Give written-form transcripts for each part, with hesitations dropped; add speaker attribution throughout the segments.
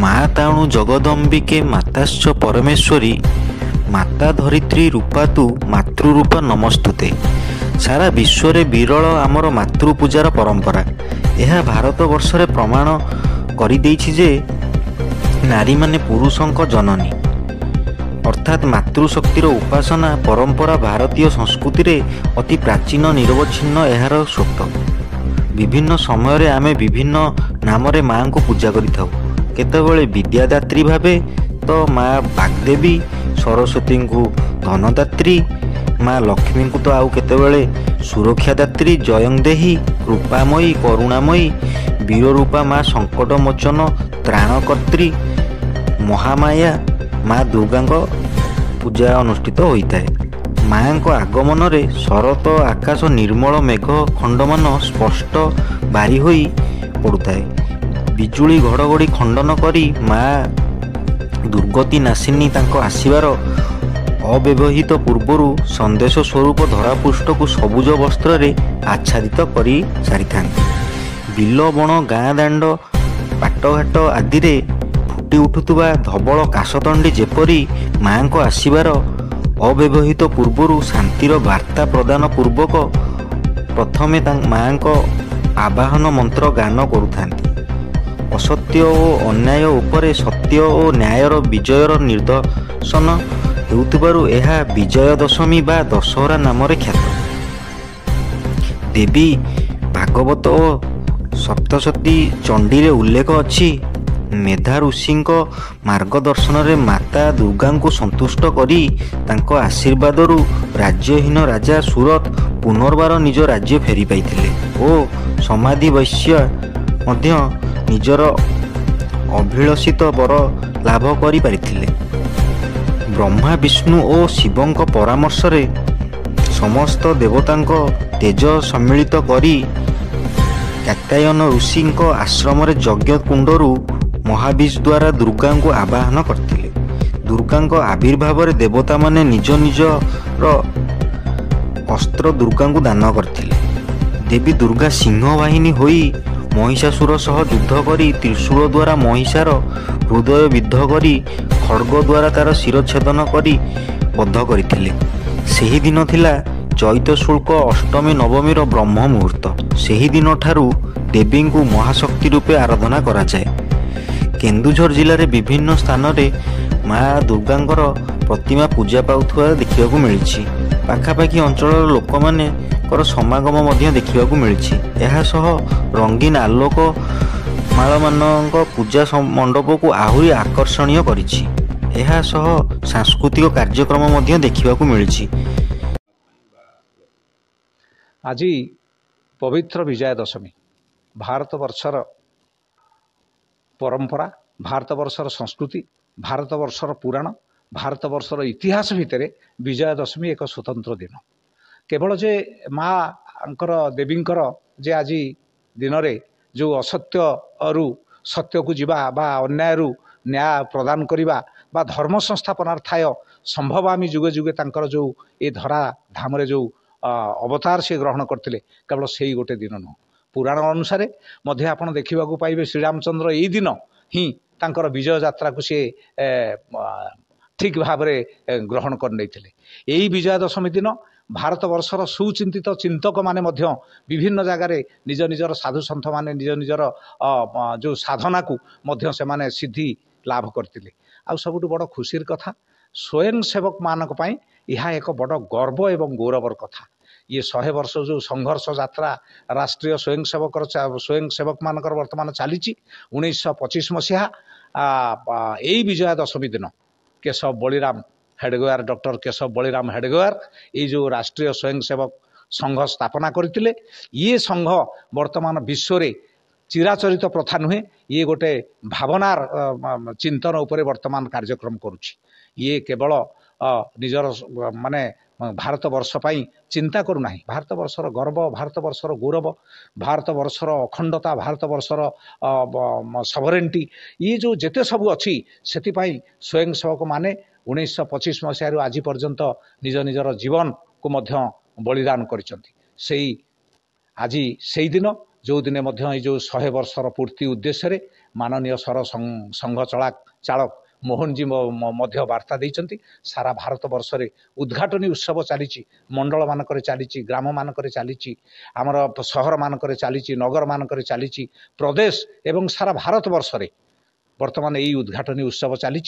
Speaker 1: ମା ତାଣୁ ଜଗଦମ୍ବିକେ ମାତାଶ୍ଚ ପରମେଶ୍ୱରୀ ମାତା ଧରିତ୍ରୀ ରୂପା ତୁ ମାତୃରୂପା ନମସ୍ତୁତେ। ସାରା ବିଶ୍ୱରେ ବିରଳ ଆମର ମାତୃପୂଜାର ପରମ୍ପରା। ଏହା ଭାରତ ବର୍ଷରେ ପ୍ରମାଣ କରିଦେଇଛି ଯେ ନାରୀମାନେ ପୁରୁଷଙ୍କ ଜନନୀ ଅର୍ଥାତ୍ ମାତୃଶକ୍ତିର ଉପାସନା ପରମ୍ପରା ଭାରତୀୟ ସଂସ୍କୃତିରେ ଅତି ପ୍ରାଚୀନ ନିରବଚ୍ଛିନ୍ନ ଏହାର ସ୍ୱତ। ବିଭିନ୍ନ ସମୟରେ ଆମେ ବିଭିନ୍ନ ନାମରେ ମାଙ୍କୁ ପୂଜା କରିଥାଉ। କେତେବେଳେ ବିଦ୍ୟାଦାତ୍ରୀ ଭାବେ ତ ମା ବାଗ୍ଦେବୀ, ସରସ୍ୱତୀଙ୍କୁ ଧନଦାତ୍ରୀ, ମା ଲକ୍ଷ୍ମୀଙ୍କୁ ତ ଆଉ କେତେବେଳେ ସୁରକ୍ଷାଦାତ୍ରୀ, ଜୟଂଦେହୀ, କୃପାମୟୀ, କରୁଣାମୟୀ, ବୀରରୂପା ମା ସଙ୍କଟମୋଚନ, ତ୍ରାଣକର୍ତ୍ରୀ, ମହାମାୟା ମା ଦୁର୍ଗାଙ୍କ ପୂଜା ଅନୁଷ୍ଠିତ ହୋଇଥାଏ। ମାଙ୍କ ଆଗମନରେ ଶରତ ଆକାଶ ନିର୍ମଳ ମେଘ ଖଣ୍ଡମାନ ସ୍ପଷ୍ଟ ବାରି ହୋଇ ପଡ଼ୁଥାଏ। ବିଜୁଳି ଘଡ଼ଘଡ଼ି ଖଣ୍ଡନ କରି ମା ଦୁର୍ଗତି ନାଶିନୀ ତାଙ୍କ ଆସିବାର ଅବ୍ୟବହିତ ପୂର୍ବରୁ ସନ୍ଦେଶ ସ୍ୱରୂପ ଧରାପୃଷ୍ଠକୁ ସବୁଜ ବସ୍ତ୍ରରେ ଆଚ୍ଛାଦିତ କରି ସାରିଥାନ୍ତି। ବିଲ ବଣ ଗାଁ ଦାଣ୍ଡ ପାଟଘାଟ ଆଦିରେ ଫୁଟି ଉଠୁଥିବା ଧବଳ କାଶତଣ୍ଡି ଯେପରି ମାଙ୍କ ଆସିବାର ଅବ୍ୟବହିତ ପୂର୍ବରୁ ଶାନ୍ତିର ବାର୍ତ୍ତା ପ୍ରଦାନ ପୂର୍ବକ ପ୍ରଥମେ ମାଙ୍କ ଆବାହନ ମନ୍ତ୍ର ଗାନ କରୁଥାନ୍ତି। ଅସତ୍ୟ ଓ ଅନ୍ୟାୟ ଉପରେ ସତ୍ୟ ଓ ନ୍ୟାୟର ବିଜୟର ନିଦର୍ଶନ ହେଉଥିବାରୁ ଏହା ବିଜୟ ଦଶମୀ ବା ଦଶହରା ନାମରେ ଖ୍ୟାତ। ଦେବୀ ଭାଗବତ ଓ ସପ୍ତଶତୀ ଚଣ୍ଡୀରେ ଉଲ୍ଲେଖ ଅଛି, ମେଧା ଋଷିଙ୍କ ମାର୍ଗଦର୍ଶନରେ ମାତା ଦୁର୍ଗାଙ୍କୁ ସନ୍ତୁଷ୍ଟ କରି ତାଙ୍କ ଆଶୀର୍ବାଦରୁ ରାଜ୍ୟହୀନ ରାଜା ସୁରଥ ପୁନର୍ବାର ନିଜ ରାଜ୍ୟ ଫେରି ପାଇଥିଲେ ଓ ସମାଧି ବୈଶ୍ୟ ମଧ୍ୟ ନିଜର ଅଭିଳଷିତ ବର ଲାଭ କରିପାରିଥିଲେ। ବ୍ରହ୍ମା ବିଷ୍ଣୁ ଓ ଶିବଙ୍କ ପରାମର୍ଶରେ ସମସ୍ତ ଦେବତାଙ୍କ ତେଜ ସମ୍ମିଳିତ କରି କାତ୍ୟାୟନ ଋଷିଙ୍କ ଆଶ୍ରମରେ ଯଜ୍ଞ କୁଣ୍ଡରୁ ମହାବିଷ ଦ୍ୱାରା ଦୁର୍ଗାଙ୍କୁ ଆବାହନ କରିଥିଲେ। ଦୁର୍ଗାଙ୍କ ଆବିର୍ଭାବରେ ଦେବତାମାନେ ନିଜ ନିଜର ଅସ୍ତ୍ର ଦୁର୍ଗାଙ୍କୁ ଦାନ କରିଥିଲେ। ଦେବୀ ଦୁର୍ଗା ସିଂହ ବାହିନୀ ହୋଇ ମହିଷାସୁର ସହ ଯୁଦ୍ଧ କରି ତ୍ରିଶୂଳ ଦ୍ୱାରା ମହିଷାର ହୃଦୟ ବିଦ୍ଧ କରି ଖଡ଼୍ଗ ଦ୍ୱାରା ତାର ଶିରଚ୍ଛେଦନ କରି ବଦ୍ଧ କରିଥିଲେ। ସେହି ଦିନ ଥିଲା ଚୈତ ଶୁକ୍ଳ ଅଷ୍ଟମୀ ନବମୀର ବ୍ରହ୍ମ ମୁହୂର୍ତ୍ତ। ସେହି ଦିନଠାରୁ ଦେବୀଙ୍କୁ ମହାଶକ୍ତି ରୂପେ ଆରାଧନା କରାଯାଏ। କେନ୍ଦୁଝର ଜିଲ୍ଲାରେ ବିଭିନ୍ନ ସ୍ଥାନରେ ମା ଦୁର୍ଗାଙ୍କର ପ୍ରତିମା ପୂଜା ପାଉଥିବା ଦେଖିବାକୁ ମିଳିଛି। ପାଖାପାଖି ଅଞ୍ଚଳର ଲୋକମାନଙ୍କର ସମାଗମ ମଧ୍ୟ ଦେଖିବାକୁ ମିଳିଛି। ଏହା ସହ ରଙ୍ଗୀନ ଆଲୋକ ମାଳମାନଙ୍କ ପୂଜା ମଣ୍ଡପକୁ ଆହୁରି ଆକର୍ଷଣୀୟ କରିଛି। ଏହା ସହ ସାଂସ୍କୃତିକ କାର୍ଯ୍ୟକ୍ରମ ମଧ୍ୟ ଦେଖିବାକୁ ମିଳିଛି।
Speaker 2: ଆଜି ପବିତ୍ର ବିଜୟା ଦଶମୀ। ଭାରତବର୍ଷର ପରମ୍ପରା, ଭାରତବର୍ଷର ସଂସ୍କୃତି, ଭାରତବର୍ଷର ପୁରାଣ, ଭାରତବର୍ଷର ଇତିହାସ ଭିତରେ ବିଜୟା ଦଶମୀ ଏକ ସ୍ୱତନ୍ତ୍ର ଦିନ। କେବଳ ଯେ ମାଙ୍କର ଦେବୀଙ୍କର ଯେ ଆଜି ଦିନରେ ଯେଉଁ ଅସତ୍ୟରୁ ସତ୍ୟକୁ ଯିବା ବା ଅନ୍ୟାୟରୁ ନ୍ୟାୟ ପ୍ରଦାନ କରିବା ବା ଧର୍ମ ସଂସ୍ଥାପନାର୍ଥାୟ ସମ୍ଭବାମୀ ଯୁଗେ ଯୁଗେ ତାଙ୍କର ଯେଉଁ ଏ ଧରା ଧାମରେ ଯେଉଁ ଅବତାର ସେ ଗ୍ରହଣ କରିଥିଲେ, କେବଳ ସେଇ ଗୋଟେ ଦିନ ନୁହଁ। ପୁରାଣ ଅନୁସାରେ ମଧ୍ୟ ଆପଣ ଦେଖିବାକୁ ପାଇବେ ଶ୍ରୀରାମଚନ୍ଦ୍ର ଏଇ ଦିନ ହିଁ ତାଙ୍କର ବିଜୟ ଯାତ୍ରାକୁ ସେ ଠିକ୍ ଭାବରେ ଗ୍ରହଣ କରିନେଇଥିଲେ। ଏହି ବିଜୟା ଦଶମୀ ଦିନ ଭାରତବର୍ଷର ସୁଚିନ୍ତିତ ଚିନ୍ତକମାନେ ମଧ୍ୟ ବିଭିନ୍ନ ଜାଗାରେ ନିଜ ନିଜର ସାଧୁସନ୍ଥମାନେ ନିଜ ନିଜର ଯେଉଁ ସାଧନାକୁ ମଧ୍ୟ ସେମାନେ ସିଦ୍ଧି ଲାଭ କରିଥିଲେ। ଆଉ ସବୁଠୁ ବଡ଼ ଖୁସିର କଥା, ସ୍ୱୟଂ ସେବକମାନଙ୍କ ପାଇଁ ଏହା ଏକ ବଡ଼ ଗର୍ବ ଏବଂ ଗୌରବର କଥା। ଇଏ 100 ବର୍ଷ ଯେଉଁ ସଂଘର୍ଷ ଯାତ୍ରା ରାଷ୍ଟ୍ରୀୟ ସ୍ୱୟଂସେବକମାନଙ୍କର ବର୍ତ୍ତମାନ ଚାଲିଛି, 1925 ମସିହା ଏଇ ବିଜୟା ଦଶମୀ ଦିନ କେଶବ ବଳିରାମ ହେଡ଼ଗେୱାର, ଡକ୍ଟର କେଶବ ବଳିରାମ ହେଡ଼ଗେୱାର ଏଇ ଯେଉଁ ରାଷ୍ଟ୍ରୀୟ ସ୍ୱୟଂସେବକ ସଂଘ ସ୍ଥାପନା କରିଥିଲେ। ଇଏ ସଂଘ ବର୍ତ୍ତମାନ ବିଶ୍ୱରେ ଚିରାଚରିତ ପ୍ରଥା ନୁହେଁ, ଇଏ ଗୋଟେ ଭାବନାର ଚିନ୍ତନ ଉପରେ ବର୍ତ୍ତମାନ କାର୍ଯ୍ୟକ୍ରମ କରୁଛି। ଇଏ କେବଳ ନିଜର ମାନେ ଭାରତବର୍ଷ ପାଇଁ ଚିନ୍ତା କରୁନାହିଁ। ଭାରତବର୍ଷର ଗର୍ବ, ଭାରତବର୍ଷର ଗୌରବ, ଭାରତବର୍ଷର ଅଖଣ୍ଡତା, ଭାରତବର୍ଷର ସଭରେଣ୍ଟି, ଇଏ ଯେଉଁ ଯେତେ ସବୁ ଅଛି, ସେଥିପାଇଁ ସ୍ୱୟଂସେବକମାନେ 1925 ମସିହାରୁ ଆଜି ପର୍ଯ୍ୟନ୍ତ ନିଜ ନିଜର ଜୀବନକୁ ମଧ୍ୟ ବଳିଦାନ କରିଛନ୍ତି। ଆଜି ସେଇ ଦିନ ଯେଉଁଦିନେ ମଧ୍ୟ ଏଇ ଯେଉଁ 100 ବର୍ଷର ପୂର୍ତ୍ତି ଉଦ୍ଦେଶ୍ୟରେ माननीय सर संघ चालक मोहन जी मध्य वार्ता देइचंती। सारा भारत वर्ष रे उद्घाटनी उत्सव चली मंडल मानक चली ग्राम मानक चली आमर सहर मानक चली नगर मानक चली प्रदेश एवं सारा भारत वर्ष रे वर्तमान यही उद्घाटनी उत्सव चली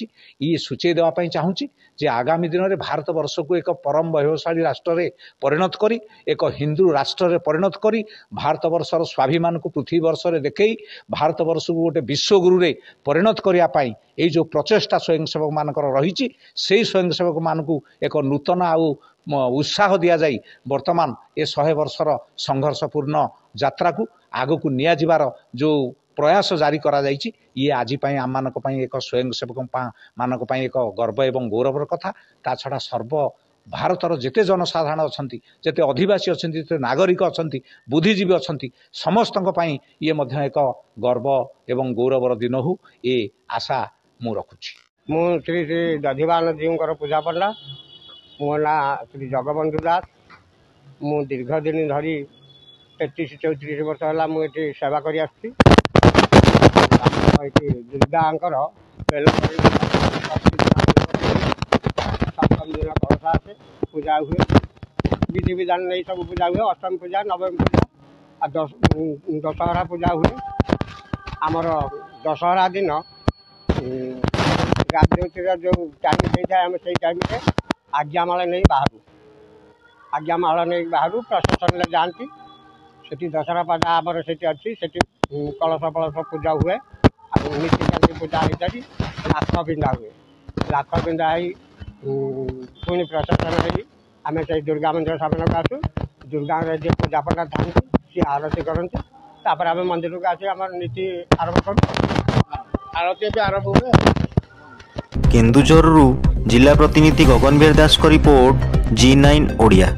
Speaker 2: ये सूचई देवाई चाहूँगी जे आगामी दिन में भारत वर्ष को एक परम वैभवशाली राष्ट्र में परिणत करी एक हिंदू राष्ट्र में परिणत करी भारत वर्षर स्वाभिमान को पृथ्वी वर्ष में देखई भारत वर्ष को गोटे विश्वगुरु रे परिणत करने ये जो प्रचेषा स्वयंसेवक मानकर रही से स्वयंसेवक मानक एक नूतन आउ उत्साह दि जाए वर्तमान ये 100 वर्षर संघर्षपूर्ण यात्रा को आग को नियाजिबार जो प्रयास जारी करा जाइछि ये आज आम मानक एक स्वयंसेवक मानक एक गर्व एवं गौरवर कथा ता छड़ा सर्व भारतर जेते जनसाधारण अछंती जेते अधिवासी अछंती जेते नागरिक अछंती बुद्धिजीवी अछंती समस्तक पई ये मध्य एक गर्व एवं गौरवर दिन हो ये आशा मु रखुछि।
Speaker 3: मु श्री श्री दधिवान जीवकर पूजा पड़ा मो ना श्री जगबंधु दास मु दीर्घ दिन धरी 33-34 वर्ष है मुझे सेवा कर दुर्गांकर सप्तम दिन कलशा आसे पूजा हुए विधि विधान नहीं सब पूजा हुए अष्टमी पूजा नवमी पूजा दशहरा पूजा हुए आमर दशहरा दिन गाधोतिर जो टाइम होता है से टाइम आज्ञामाला नहीं बाहर प्रशासन जाती सेठी दशहरा पूजा आमर से अच्छी से कलश फलश पूजा हुए नीतिकांति पूजा होता लाख बिंधा हुए लाख बिंधा पुणी प्रशासन आम से दुर्गा मंदिर सामने को आसू दुर्गा पूजा पटा था सी आरती करती आम मंदिर को आसी आम नीति आरंभ करूँ आरती भी आरंभ हुए।
Speaker 1: केन्दुझरु जिला प्रतिनिधि गगन बेर दास को रिपोर्ट G9 ओडिया।